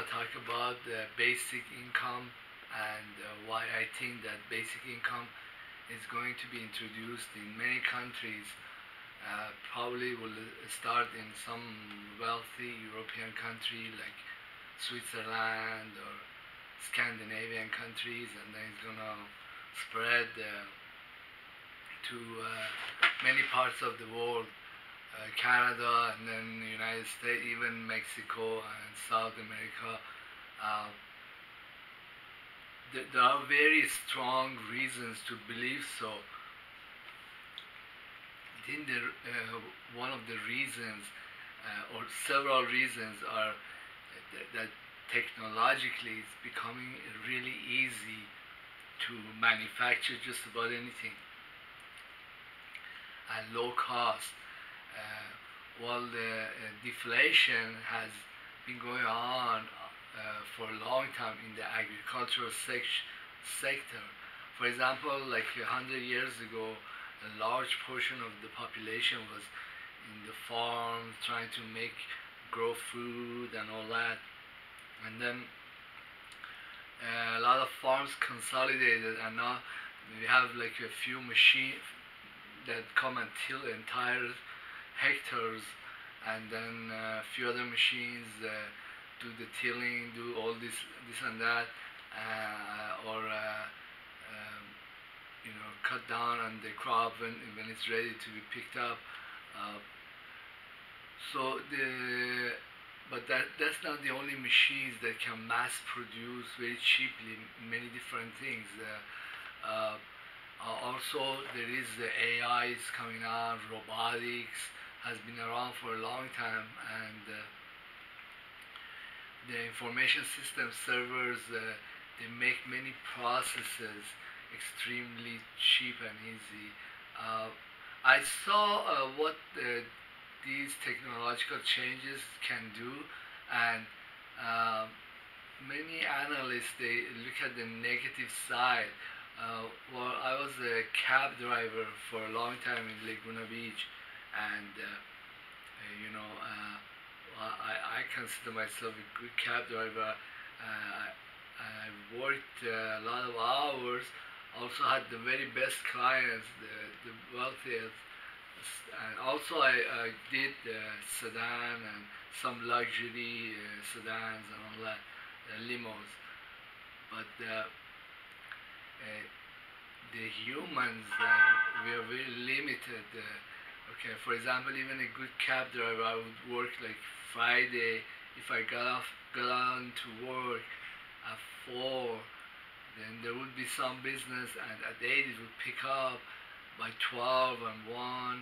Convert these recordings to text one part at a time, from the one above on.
to talk about the basic income and why I think that basic income is going to be introduced in many countries. Probably will start in some wealthy European country like Switzerland or Scandinavian countries, and then it's gonna spread to many parts of the world, Canada, and then the United States, even Mexico and South America. Uh, there are very strong reasons to believe so. I think one of the reasons, or several reasons, are that technologically it's becoming really easy to manufacture just about anything at low cost. While the deflation has been going on for a long time in the agricultural sector. For example, like 100 years ago, a large portion of the population was in the farm trying to grow food and all that, and then a lot of farms consolidated, and now we have like a few machines that come and till entire hectares, and then a few other machines do the tilling, do all this and that, or cut down on the crop when it's ready to be picked up. Uh, so but that's not the only machines that can mass produce very cheaply many different things. Also, there is the AI is coming out, robotics has been around for a long time, and the information system servers, they make many processes extremely cheap and easy. I saw what these technological changes can do, and many analysts, they look at the negative side. Well, I was a cab driver for a long time in Laguna Beach, and I consider myself a good cab driver. I worked a lot of hours. Also had the very best clients, the wealthiest, and also I did sedan and some luxury sedans and all that, limos. But the humans, we are very limited. Okay, for example, even a good cab driver, I would work like Friday. If I got on to work at 4, then there would be some business, and at 8 it would pick up. By 12 and 1,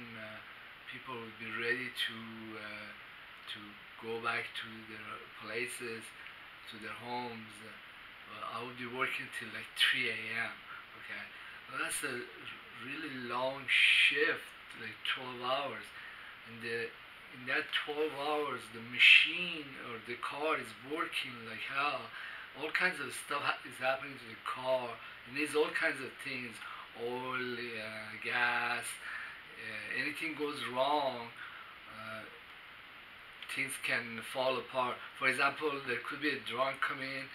people would be ready to go back to their places, to their homes. I would be working till like 3 a.m. Okay, well, that's a really long shift, like 12 hours, and in that 12 hours, the machine or the car is working like hell. All kinds of stuff is happening to the car. It needs all kinds of things, oil, gas. Anything goes wrong, things can fall apart. For example, there could be a drunk come in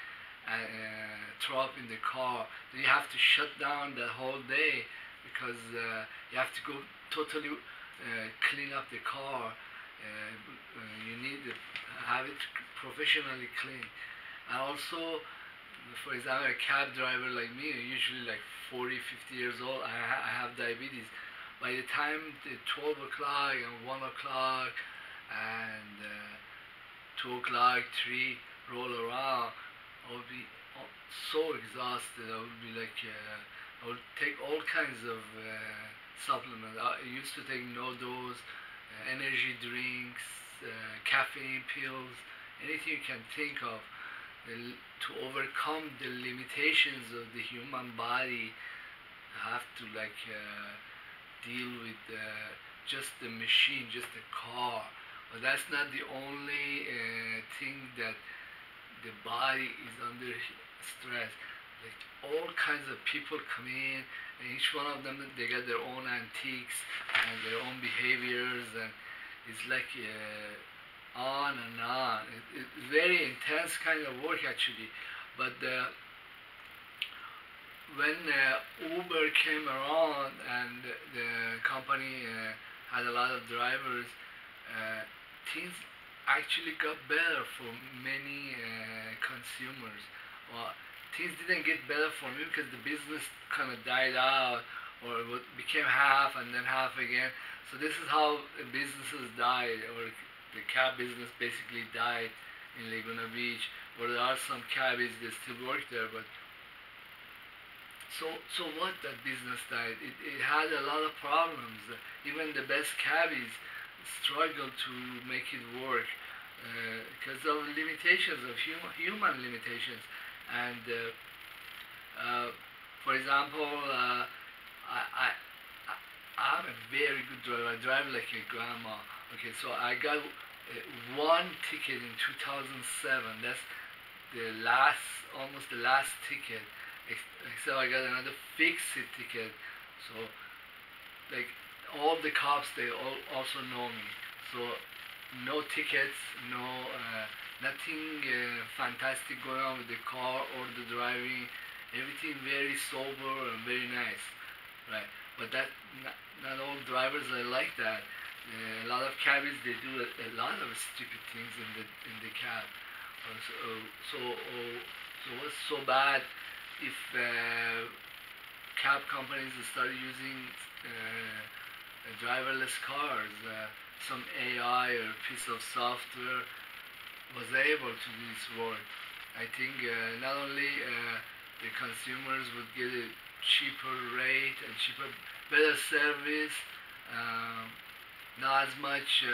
and throw up in the car. Then you have to shut down the whole day because you have to go totally clean up the car. You need to have it professionally clean. And also, for example, a cab driver like me, usually like 40, 50 years old, I have diabetes. By the time the 12 o'clock and 1 o'clock and 2 o'clock, 3 roll around, I would be so exhausted. I would be like, I would take all kinds of supplements. I used to take no dose, energy drinks, caffeine pills, anything you can think of. To overcome the limitations of the human body, I have to like deal with just the machine, just the car. But that's not the only thing that the body is under stress. Like all kinds of people come in, and each one of them, they got their own antiques and their own behaviors, and it's like on and on. It's very intense kind of work actually. But when Uber came around and the company had a lot of drivers, things actually got better for many consumers. Well, things didn't get better for me because the business kind of died out, or it became half and then half again. So this is how businesses died, or the cab business basically died in Laguna Beach. Where there are some cabbies that still work there, but so what? That business died. It had a lot of problems. Even the best cabbies struggled to make it work because of limitations of human limitations. And for example, I I'm a very good driver. I drive like a grandma. Okay, so I got one ticket in 2007. That's the last, almost the last ticket. Except I got another fixed ticket. So like all the cops, they all also know me. So no tickets, no nothing fantastic going on with the car or the driving. Everything very sober and very nice, right? But that not all drivers are like that. A lot of cabbies, they do a lot of stupid things in the cab. So what's so bad if cab companies start using driverless cars? Some AI or piece of software was able to do this work. I think not only the consumers would get a cheaper rate and cheaper, better service, not as much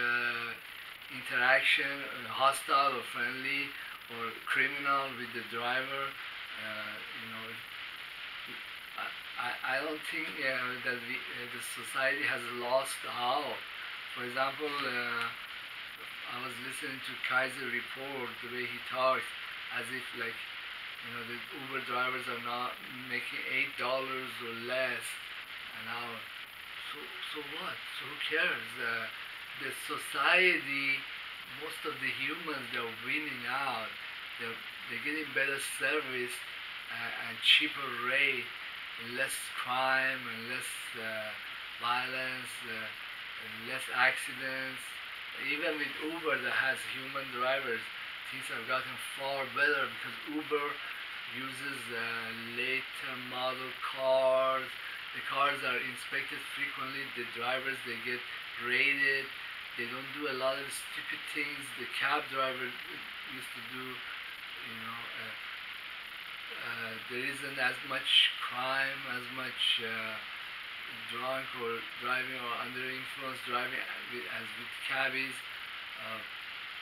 interaction, hostile or friendly or criminal with the driver. You know, I don't think that the society has lost how. For example, I was listening to Kaiser report the way he talks, as if like the Uber drivers are not making $8 or less an hour. So what? So who cares? The society, most of the humans, they're winning out. They're getting better service and cheaper rate, and less crime and less violence, and less accidents. Even with Uber that has human drivers, things have gotten far better because Uber uses later model cars. The cars are inspected frequently. The drivers, they get rated. They don't do a lot of stupid things the cab driver used to do. There isn't as much crime, as much drunk or driving or under influence driving as with cabbies.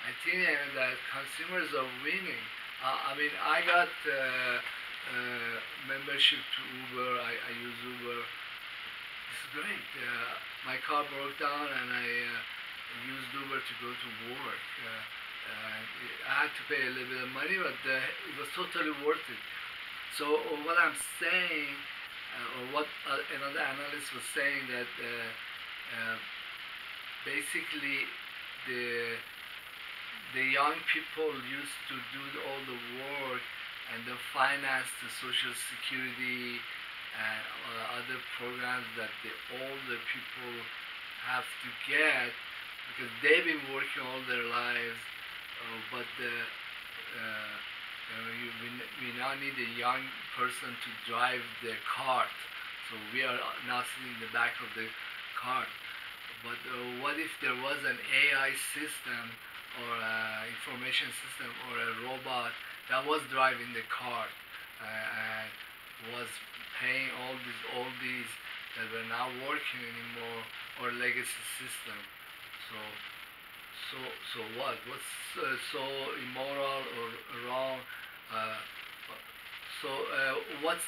I think that consumers are winning. I mean, I got membership to Uber. I use Uber. It's great. My car broke down and I used Uber to go to work. I had to pay a little bit of money, but it was totally worth it. So what I'm saying, or what another analyst was saying, that basically the young people used to do all the work and then finance the social security and other programs that the older people have to get because they've been working all their lives, but we now need a young person to drive the cart. So we are now sitting in the back of the cart. But what if there was an AI system or an information system or a robot that was driving the cart and was paying all these oldies that were not working anymore, or legacy system? So what? What's so immoral or wrong? Uh, what's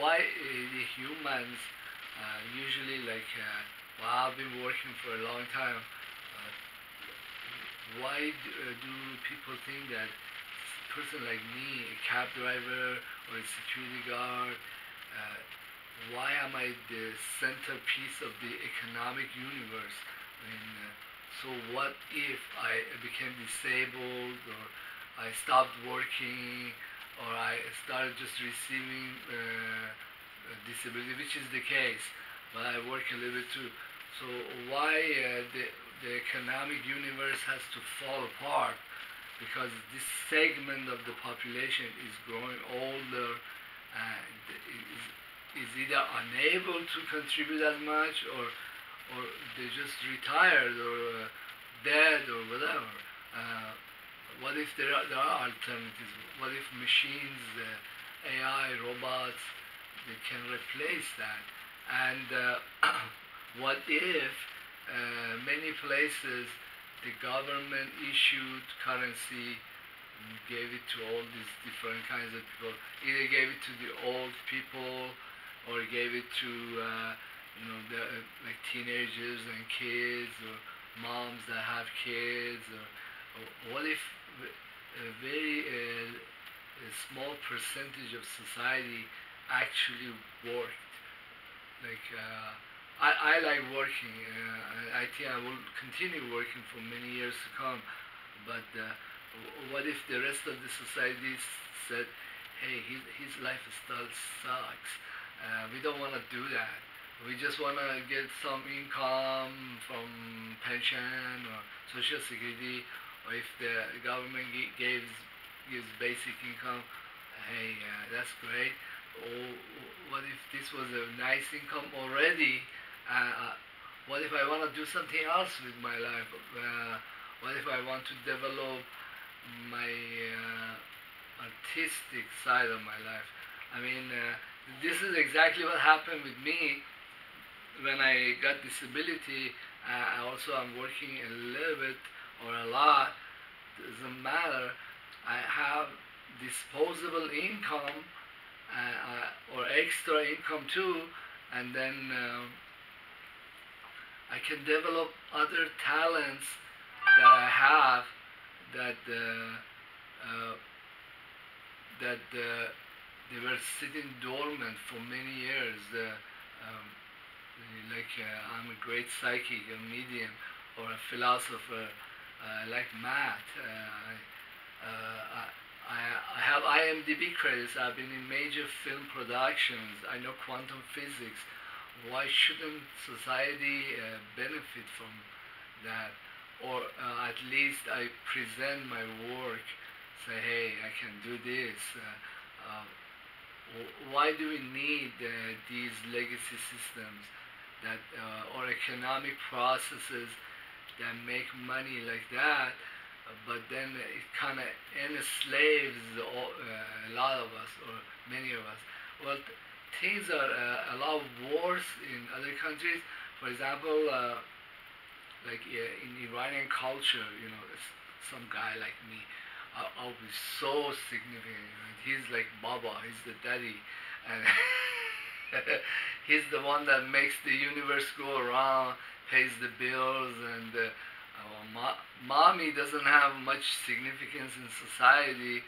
why the humans usually like? Well, I've been working for a long time. Why do people think that a person like me, a cab driver or a security guard, why am I the centerpiece of the economic universe? I mean, So what if I became disabled, or I stopped working, or I started just receiving disability, which is the case, but I work a little bit too. So why the economic universe has to fall apart? Because this segment of the population is growing older and is either unable to contribute as much, or they just retired, or dead, or whatever. Uh, what if there are alternatives? What if machines, AI, robots, they can replace that? And what if many places the government issued currency, gave it to all these different kinds of people, either gave it to the old people or gave it to the like teenagers and kids, or moms that have kids, or what if a very a small percentage of society actually worked? Like I like working. I think I will continue working for many years to come. But what if the rest of the society said, "Hey, his lifestyle sucks. We don't want to do that. We just want to get some income from pension or social security, or if the government gives basic income, hey, that's great. Or what if this was a nice income already? What if I want to do something else with my life? What if I want to develop my artistic side of my life? I mean, this is exactly what happened with me when I got disability. I also am working a little bit or a lot, doesn't matter. I have disposable income, or extra income too, and then I can develop other talents that I have, that uh, they were sitting dormant for many years. Um, I'm a great psychic, a medium, or a philosopher. I like math. I have IMDb credits. I've been in major film productions. I know quantum physics. Why shouldn't society benefit from that? Or at least I present my work, say, hey, I can do this. Why do we need these legacy systems that or economic processes that make money like that, but then it kind of enslaves a lot of us, or many of us? Well, things are a lot worse in other countries. For example, in Iranian culture, some guy like me, I'll be so significant. He's like Baba, he's the daddy, and he's the one that makes the universe go around, pays the bills, and mommy doesn't have much significance in society.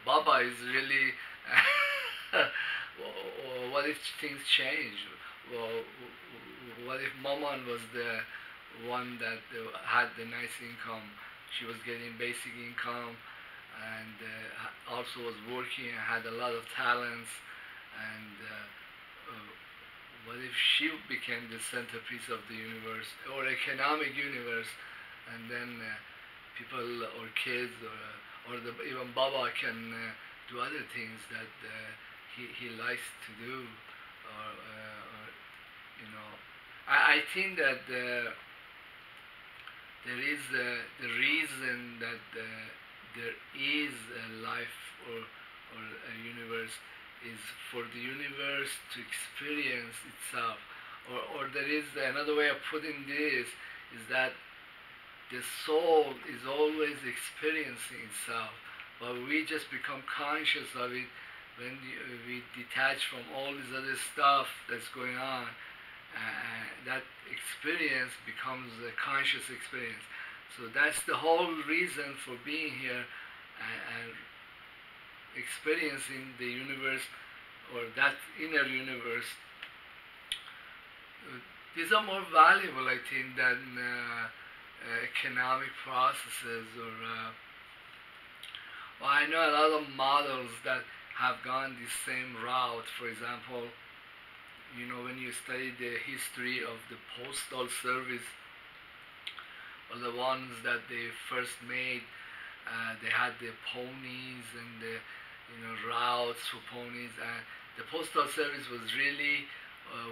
Baba is really. What if things change? Well, what if Maman was the one that had the nice income? She was getting basic income, and also was working and had a lot of talents. And what if she became the centerpiece of the universe, or economic universe, and then people or kids, even Baba can do other things that he likes to do, or I think that there is the reason that there is a life, or a universe, is for the universe to experience itself, or there is another way of putting this, is that the soul is always experiencing itself, but we just become conscious of it when we detach from all this other stuff that's going on. That experience becomes a conscious experience. So that's the whole reason for being here, and experiencing the universe, or that inner universe. These are more valuable, I think, than economic processes, or well, I know a lot of models that have gone the same route. For example, when you study the history of the postal service, or the ones that they first made, they had the ponies and the routes for ponies, and the postal service was really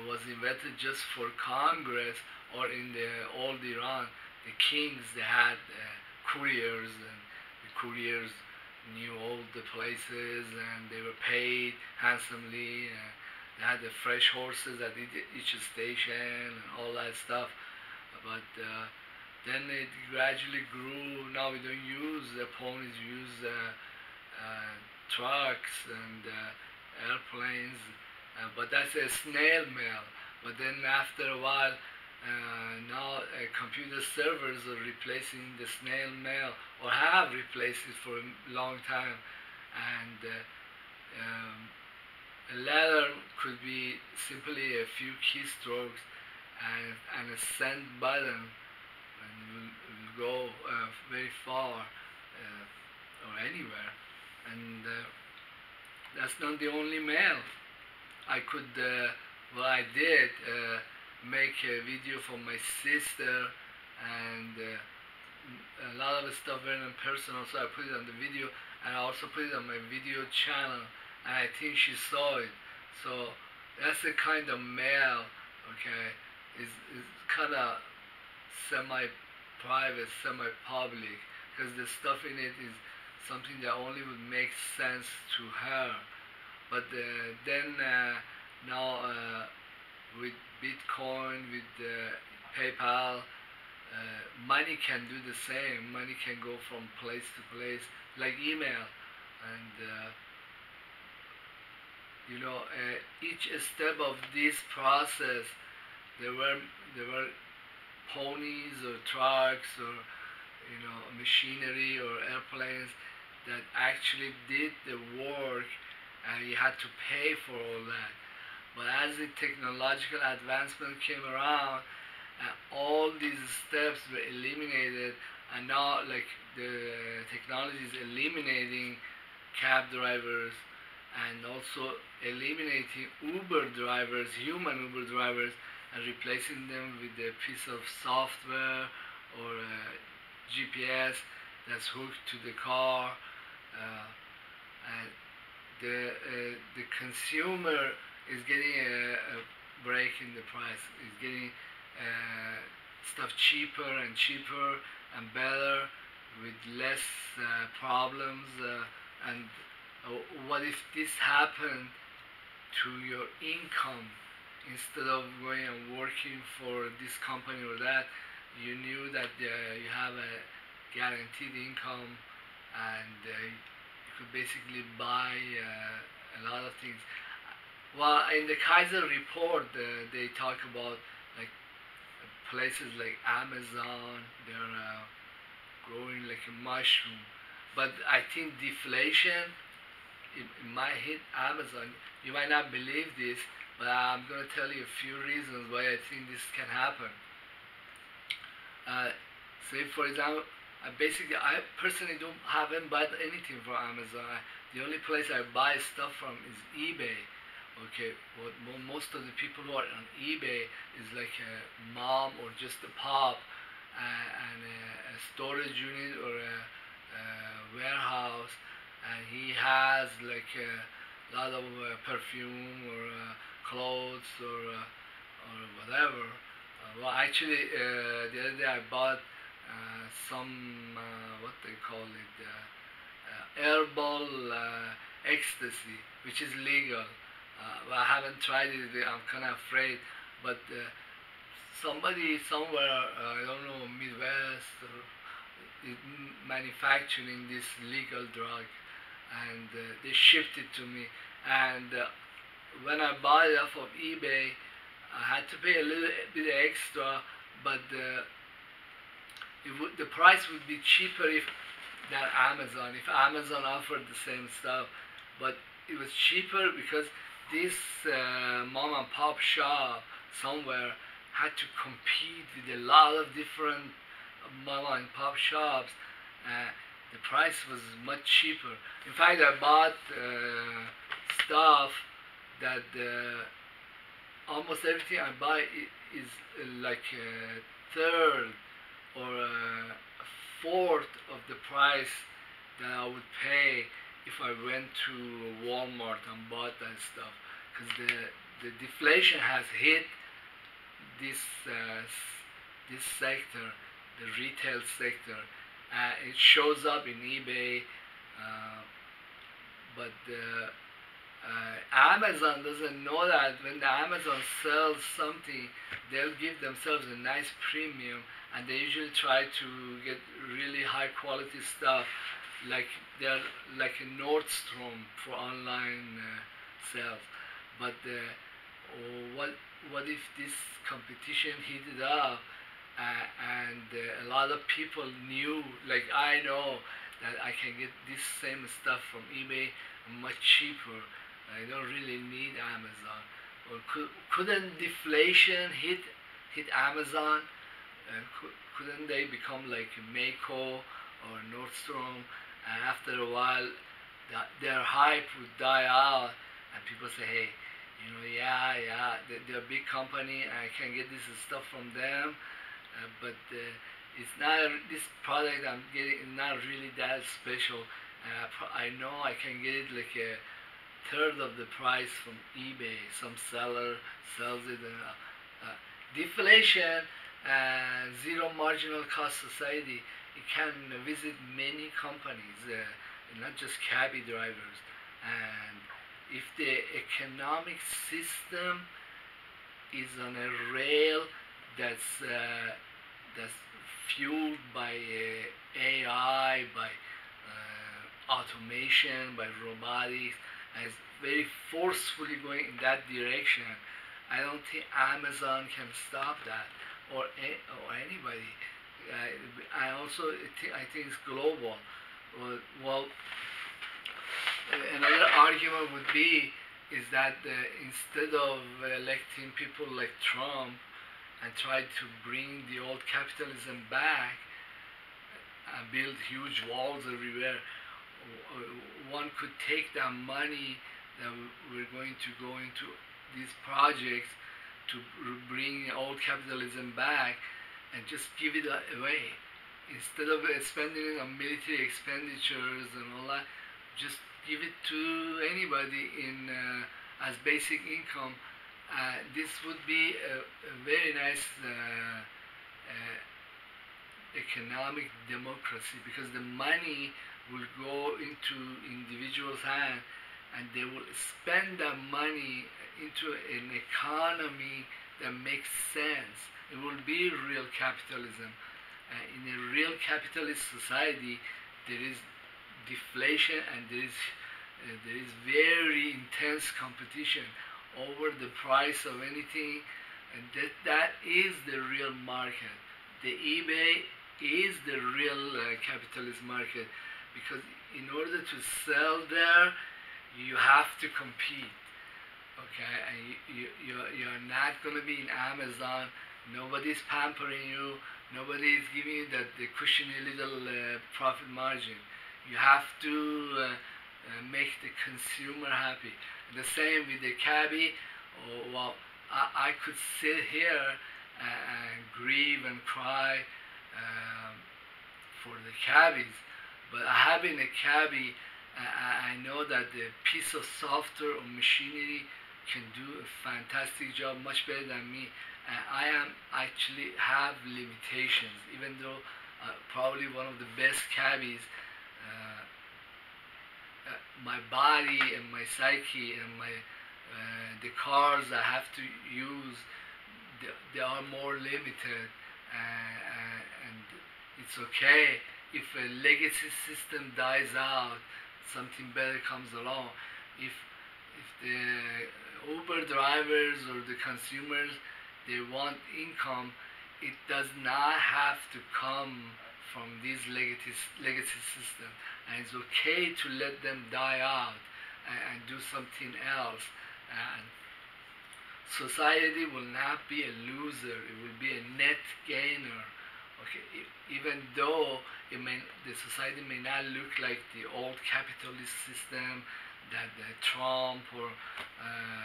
was invented just for Congress, or in the old Iran, the kings, they had couriers, and the couriers knew all the places, and they were paid handsomely. They had the fresh horses at each station and all that stuff. But then it gradually grew. Now we don't use ponies, we use trucks and airplanes. But that's a snail mail. But then after a while, now computer servers are replacing the snail mail, or have replaced it for a long time. And a letter could be simply a few keystrokes, and a send button, and will go very far, or anywhere. And that's not the only mail. I could, well, I did make a video for my sister, and a lot of the stuff very impersonal, so I put it on the video, and I also put it on my video channel, and I think she saw it. So that's the kind of mail, okay, is kind of semi-private, semi-public, because the stuff in it is something that only would make sense to her. But then now with Bitcoin, with PayPal, money can do the same. Money can go from place to place, like email. And each step of this process, there were ponies or trucks, or machinery or airplanes that actually did the work, and you had to pay for all that. But as the technological advancement came around, all these steps were eliminated, and now like the technology is eliminating cab drivers, and also eliminating Uber drivers, human Uber drivers, and replacing them with a piece of software or a GPS that's hooked to the car. And the consumer is getting a break in the price. Is getting stuff cheaper and cheaper and better, with less problems. And what if this happened to your income? Instead of going and working for this company or that, you knew that you have a guaranteed income, and you could basically buy a lot of things. Well, in the Kaiser report, they talk about like places like Amazon. They're growing like a mushroom. But I think deflation, it might hit Amazon. You might not believe this, but I'm going to tell you a few reasons why I think this can happen. Say, for example, I personally haven't bought anything from Amazon. The only place I buy stuff from is eBay. Okay, what most of the people who are on eBay is like a mom or just a pop, and a storage unit or a warehouse, and he has like a lot of perfume or clothes or whatever. Well, actually, the other day I bought some what they call it, herbal ecstasy, which is legal. Well, I haven't tried it. I'm kind of afraid, but somebody somewhere, I don't know, Midwest, is manufacturing this legal drug, and they shipped it to me. And when I bought it off of eBay, I had to pay a little bit extra, but the price would be cheaper than Amazon, if Amazon offered the same stuff. But it was cheaper because this mom and pop shop somewhere had to compete with a lot of different mom and pop shops, uh, the price was much cheaper. In fact, I bought stuff that almost everything I buy is like a third or a fourth of the price that I would pay if I went to Walmart and bought that stuff. Because the deflation has hit this this sector, the retail sector. It shows up in eBay, uh, but Amazon doesn't know that. When the Amazon sells something, they'll give themselves a nice premium, and they usually try to get really high quality stuff, like they're like a Nordstrom for online sales. But what if this competition heated up, and a lot of people knew, like I know, that I can get this same stuff from eBay much cheaper. I don't really need Amazon. Or couldn't deflation hit Amazon? Couldn't they become like Mako or Nordstrom? And after a while, their hype would die out, and people say, hey, yeah, they're a big company, and I can get this stuff from them, but it's not, this product I'm getting is not really that special. I know I can get it like a third of the price from eBay. Some seller sells it. Deflation, zero marginal cost society. It can visit many companies, not just cabbie drivers. And if the economic system is on a rail that's fueled by AI, by automation, by robotics, and it's very forcefully going in that direction, I don't think Amazon can stop that, or anybody. I also I think it's global. Well, another argument would be is that instead of electing people like Trump and try to bring the old capitalism back and build huge walls everywhere, one could take that money that we're going to go into these projects to bring old capitalism back and just give it away. Instead of spending it on military expenditures and all that, just give it to anybody in as basic income. This would be a very nice economic democracy, because the money will go into individuals' hands, and they will spend that money into an economy that makes sense. It will be real capitalism. In a real capitalist society, there is deflation, and there is very intense competition over the price of anything, and that is the real market. The eBay is the real capitalist market, because in order to sell there, you have to compete. Okay, and you're not going to be in Amazon. Nobody's pampering you. Nobody is giving you that the cushiony little profit margin. You have to make the consumer happy. The same with the cabbie. Well, I could sit here and grieve and cry for the cabbies, but having a cabbie, I know that the piece of software or machinery can do a fantastic job, much better than me. I am actually have limitations, even though probably one of the best cabbies. My body and my psyche and the cars I have to use, they are more limited, and it's okay if a legacy system dies out, something better comes along. If the Uber drivers or the consumers, they want income, it does not have to come from these legacy system, and it's okay to let them die out and do something else. And society will not be a loser; it will be a net gainer. Okay, even though the society may not look like the old capitalist system that Trump or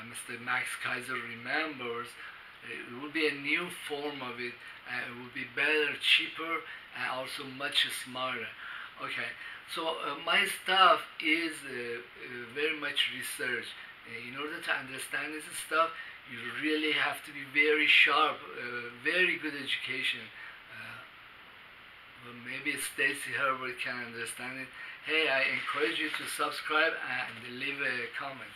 Mr. Max Kaiser remembers, it will be a new form of it. It will be better, cheaper, and also much smarter. Okay, so my stuff is very much research. In order to understand this stuff, you really have to be very sharp, very good education. Well, maybe Stacy Herbert can understand it. Hey, I encourage you to subscribe and leave a comment.